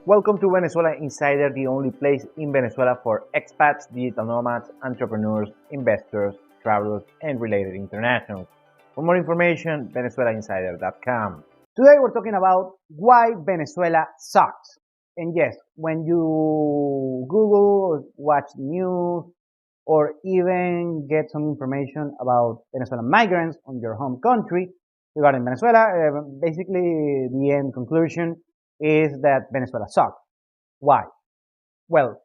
Welcome to Venezuela Insider, the only place in Venezuela for expats, digital nomads, entrepreneurs, investors, travelers, and related internationals. For more information, venezuelainsider.com. Today we're talking about why Venezuela sucks. And yes, when you Google or watch the news or even get some information about Venezuelan migrants on your home country regarding Venezuela, basically the end conclusion is that Venezuela sucks. Why? Well,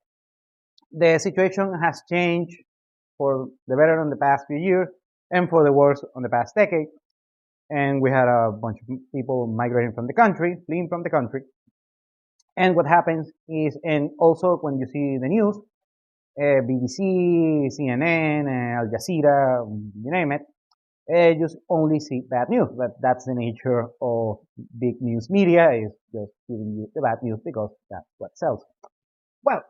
the situation has changed for the better in the past few years and for the worse on the past decade. And we had a bunch of people migrating from the country, fleeing from the country. And what happens is, and also when you see the news, BBC, CNN, Al Jazeera, you name it, you only see bad news. But that's the nature of big news media, is just giving you the bad news because that's what sells. Well,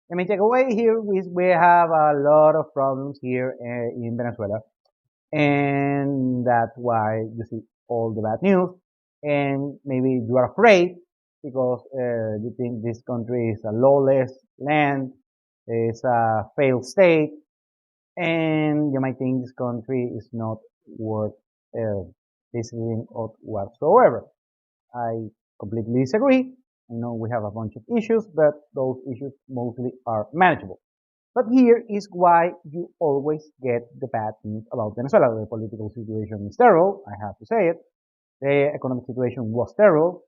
the main takeaway here is we have a lot of problems here in Venezuela, and that's why you see all the bad news. And maybe you are afraid because you think this country is a lawless land, it's a failed state, and you might think this country is not worth visiting or whatsoever. I completely disagree. I know we have a bunch of issues, but those issues mostly are manageable. But here is why you always get the bad news about Venezuela. The political situation is terrible, I have to say it. The economic situation was terrible.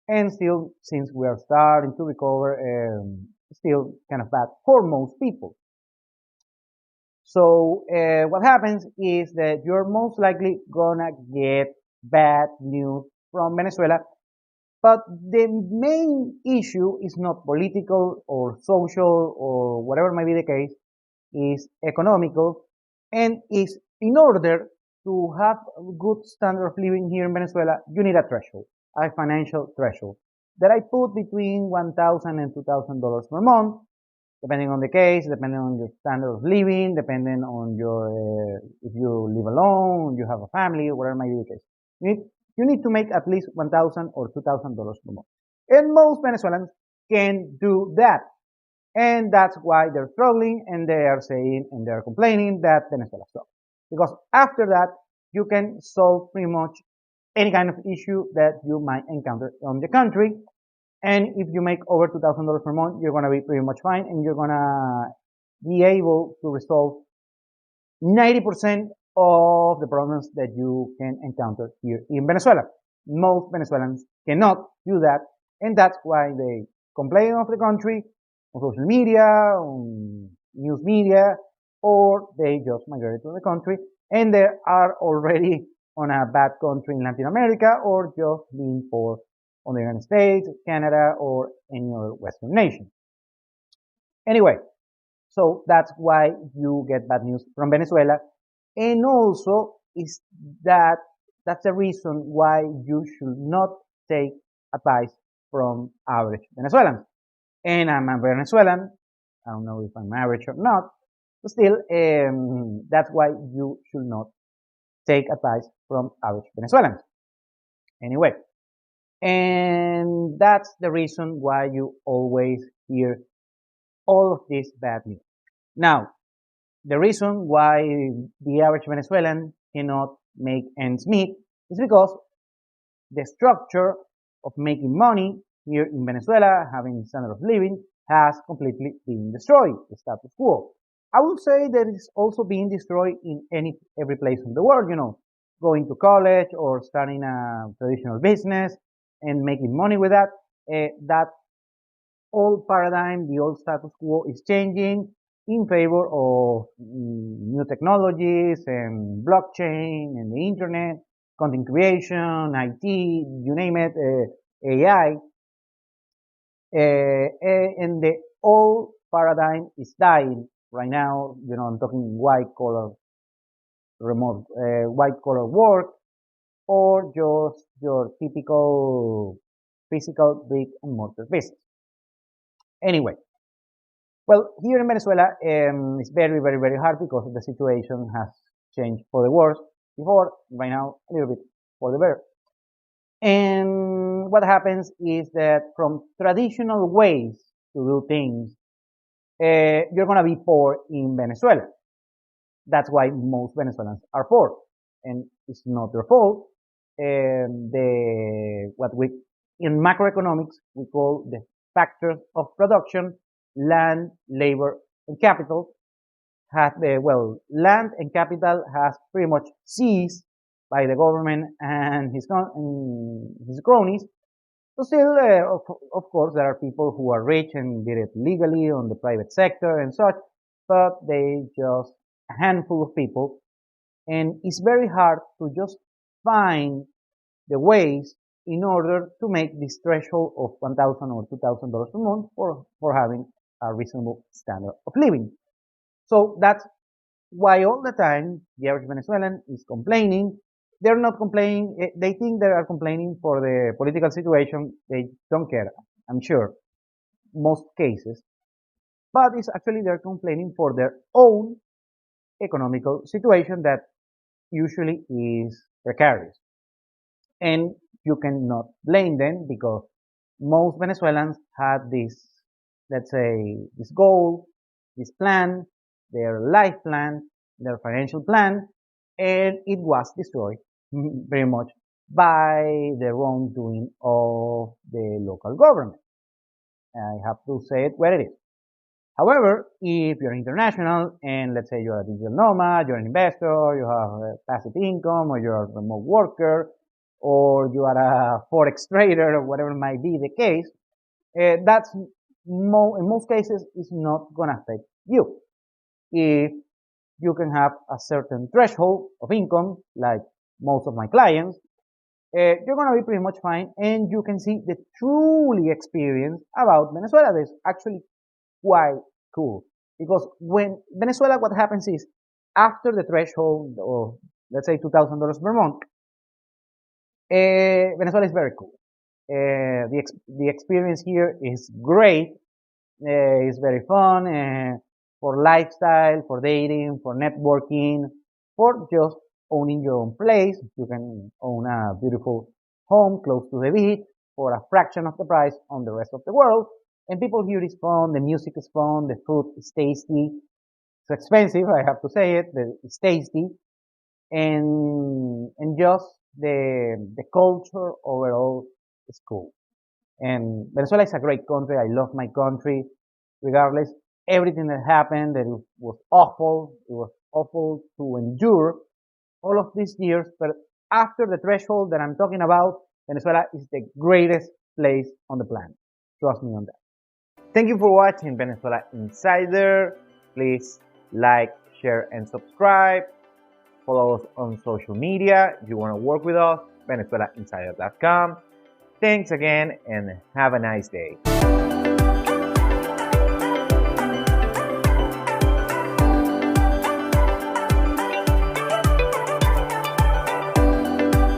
And still, since we are starting to recover, still kind of bad for most people. So what happens is that you're most likely gonna get bad news from Venezuela, but the main issue is not political or social or whatever might be the case, is economical, and is in order to have a good standard of living here in Venezuela, you need a threshold, a financial threshold that I put between $1,000 and $2,000 per month, depending on the case, depending on your standard of living, depending on your if you live alone, you have a family, whatever might be the case. You need to make at least $1,000 or $2,000 per month. And most Venezuelans can do that. And that's why they're struggling and they are saying and they're complaining that Venezuela sucks. Because after that, you can solve pretty much any kind of issue that you might encounter on the country. And if you make over $2,000 per month, you're going to be pretty much fine and you're going to be able to resolve 90% of the problems that you can encounter here in Venezuela. Most Venezuelans cannot do that, and that's why they complain of the country on social media, on news media, or they just migrate to the country and they are already on a bad country in Latin America or just being poor on the United States, Canada, or any other Western nation. Anyway, so that's why you get bad news from Venezuela. And also is that's the reason why you should not take advice from average Venezuelans. And I'm a Venezuelan. I don't know if I'm average or not, but still, that's why you should not take advice from average Venezuelans. Anyway, and that's the reason why you always hear all of this bad news. Now, the reason why the average Venezuelan cannot make ends meet is because the structure of making money here in Venezuela, having standard of living, has completely been destroyed, the status quo. I would say that it's also being destroyed in every place in the world, going to college or starting a traditional business and making money with that. That old paradigm, the old status quo is changing in favor of new technologies and blockchain and the internet, content creation, IT, you name it, AI. And the old paradigm is dying right now. I'm talking white collar work, or just your typical physical brick and mortar business. Anyway, well, here in Venezuela, it's very, very, very hard because the situation has changed for the worse before, right now, a little bit for the better. And what happens is that from traditional ways to do things, you're going to be poor in Venezuela. That's why most Venezuelans are poor, and it's not their fault. What we in macroeconomics we call the factors of production, land, labor, and capital, has land and capital has pretty much seized by the government and his cronies. So still, of course, there are people who are rich and did it legally on the private sector and such, but they just a handful of people, and it's very hard to just find the ways in order to make this threshold of $1,000 or $2,000 per month for having a reasonable standard of living. So that's why all the time the average Venezuelan is complaining. They're not complaining, they think they are complaining for the political situation. They don't care, I'm sure, most cases. But it's actually they're complaining for their own economical situation that usually is precarious. And you cannot blame them because most Venezuelans had this, let's say, this goal, this plan, their life plan, their financial plan, and it was destroyed very much by the wrongdoing of the local government. I have to say it where it is. However, if you're international and let's say you're a digital nomad, you're an investor, you have a passive income, or you're a remote worker, or you are a forex trader, or whatever might be the case, that's in most cases is not gonna affect you. If you can have a certain threshold of income, like most of my clients, you're gonna be pretty much fine, and you can see the truly experience about Venezuela. That's actually quite cool because when Venezuela, what happens is after the threshold of let's say $2,000 per month, Venezuela is very cool. The experience here is great. It's very fun for lifestyle, for dating, for networking, for just owning your own place. You can own a beautiful home close to the beach for a fraction of the price on the rest of the world. And people here is fun, the music is fun, the food is tasty. It's expensive, I have to say it, but it's tasty. And just the culture overall is cool. And Venezuela is a great country. I love my country, regardless. Everything that happened, that it was awful. It was awful to endure all of these years. But after the threshold that I'm talking about, Venezuela is the greatest place on the planet. Trust me on that. Thank you for watching Venezuela Insider. Please like, share, and subscribe. Follow us on social media. If you want to work with us, VenezuelaInsider.com. Thanks again and have a nice day.